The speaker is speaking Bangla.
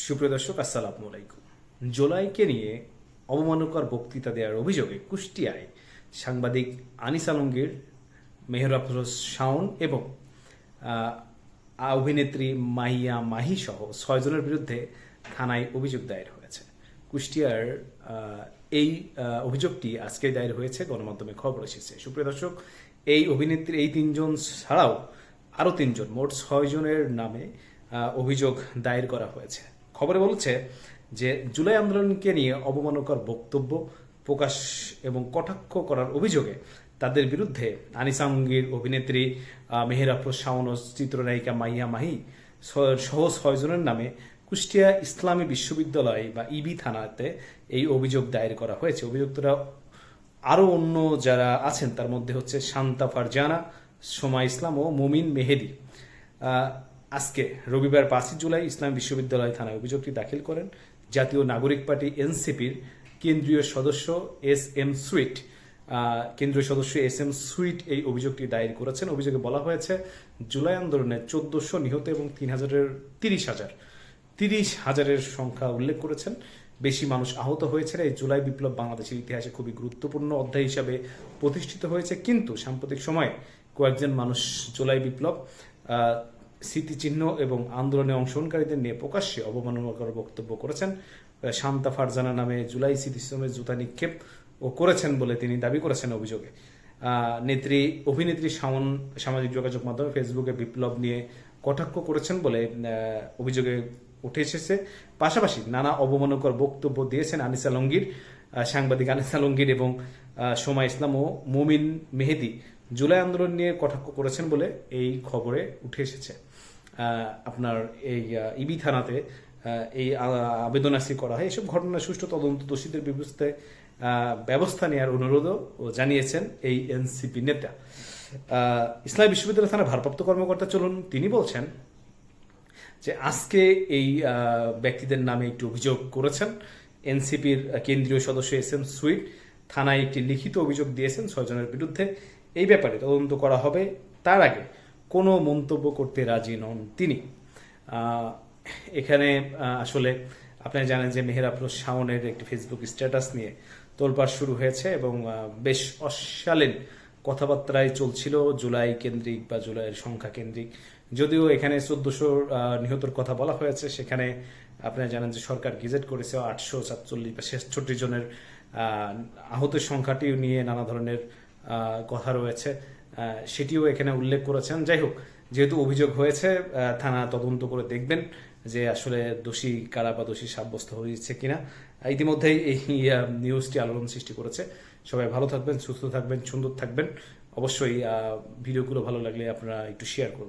সুপ্রিয় দর্শক, আসসালামু আলাইকুম। জুলাইকে নিয়ে অবমাননাকর বক্তৃতা দেওয়ার অভিযোগে কুষ্টিয়ায় সাংবাদিক আনিস আলমগীর, মেহর আফরোজ শাওন এবং অভিনেত্রী মাহিয়া মাহি সহ 6 জনের বিরুদ্ধে থানায় অভিযোগ দায়ের হয়েছে। কুষ্টিয়ার এই অভিযোগটি আজকে দায়ের হয়েছে, গণমাধ্যমে খবর এসেছে। সুপ্রিয় দর্শক, এই অভিনেত্রী এই 3 জন ছাড়াও আরও 3 জন, মোট 6 জনের নামে অভিযোগ দায়ের করা হয়েছে। খবরে বলছে যে জুলাই আন্দোলনকে নিয়ে অবমাননাকর বক্তব্য প্রকাশ এবং কটাক্ষ করার অভিযোগে তাদের বিরুদ্ধে আনিস আলমগীর, অভিনেত্রী মেহের আফরোজ শাওন ও চিত্রনায়িকা মাহিয়া মাহি সহ 6 জনের নামে কুষ্টিয়া ইসলামী বিশ্ববিদ্যালয় বা ইবি থানাতে এই অভিযোগ দায়ের করা হয়েছে। অভিযুক্তরা আরও অন্য যারা আছেন তার মধ্যে হচ্ছে শান্তা ফারজানা, সোমা ইসলাম ও মুমিন মেহেদি। আজকে রবিবার 5 জুলাই ইসলাম বিশ্ববিদ্যালয় থানায় অভিযোগটি দাখিল করেন জাতীয় নাগরিক পার্টি এনসিপির কেন্দ্রীয় সদস্য এস এম সুইট এই অভিযোগটি দায়ের করেছেন। অভিযোগে বলা হয়েছে, জুলাই আন্দোলনে 1400 নিহত এবং 30,000-এর সংখ্যা উল্লেখ করেছেন। বেশি মানুষ আহত হয়েছে। এই জুলাই বিপ্লব বাংলাদেশের ইতিহাসে খুবই গুরুত্বপূর্ণ অধ্যায় হিসাবে প্রতিষ্ঠিত হয়েছে, কিন্তু সাম্প্রতিক সময়ে কয়েকজন মানুষ জুলাই বিপ্লব স্মৃতিচিহ্ন এবং আন্দোলনে অংশগ্রহণকারীদের নিয়ে প্রকাশ্যে অবমাননাকর বক্তব্য করেছেন। শান্তা ফারজানা নামে জুলাই স্মৃতিস্তম্ভে জুতা নিক্ষেপ ও করেছেন বলে তিনি দাবি করেছেন অভিযোগে। অভিনেত্রী শাওন সামাজিক যোগাযোগ মাধ্যমে ফেসবুকে বিপ্লব নিয়ে কটাক্ষ করেছেন বলে অভিযোগে উঠে এসেছে। পাশাপাশি নানা অবমাননাকর বক্তব্য দিয়েছেন সাংবাদিক আনিস আলমগীর এবং সোমা ইসলাম ও মুমিন মেহেদি জুলাই আন্দোলন নিয়ে কটাক্ষ করেছেন বলে এই খবরে উঠে এসেছে। আপনার এই ইবি থানাতে এই আবেদন করা হয়। এসব ঘটনার সুষ্ঠু তদন্ত, দোষীদের বিরুদ্ধে ব্যবস্থা নেওয়ার অনুরোধও জানিয়েছেন এই এনসিপি নেতা। ইসলামী বিশ্ববিদ্যালয় থানার ভারপ্রাপ্ত কর্মকর্তা তিনি বলছেন যে আজকে এই ব্যক্তিদের নামে একটি অভিযোগ করেছেন। এনসিপির কেন্দ্রীয় সদস্য এস এম সুইট থানায় একটি লিখিত অভিযোগ দিয়েছেন 6 জনের বিরুদ্ধে। এই ব্যাপারে তদন্ত করা হবে, তার আগে কোনো মন্তব্য করতে রাজি নন তিনি। এখানে আসলে আপনারা জানেন যে মেহের আফরোজ শাওনের একটি ফেসবুক স্ট্যাটাস নিয়ে তোলপাড় শুরু হয়েছে এবং বেশ অশালীন কথাবার্তায় চলছিল জুলাই কেন্দ্রিক বা জুলাইয়ের সংখ্যা কেন্দ্রিক। যদিও এখানে 1400 নিহতর কথা বলা হয়েছে, সেখানে আপনারা জানেন যে সরকার গেজেট করেছে 847 বা 66 জনের আহতের সংখ্যাটিও নিয়ে নানা ধরনের কথা রয়েছে, সেটিও এখানে উল্লেখ করেছেন। যাই হোক, যেহেতু অভিযোগ হয়েছে, থানা তদন্ত করে দেখবেন যে আসলে দোষী কারা বা দোষী সাব্যস্ত হয়েছে কিনা। ইতিমধ্যেই এই নিউজটি আলোড়ন সৃষ্টি করেছে। সবাই ভালো থাকবেন, সুস্থ থাকবেন, সুন্দর থাকবেন। অবশ্যই ভিডিওগুলো ভালো লাগলে আপনারা একটু শেয়ার করবেন।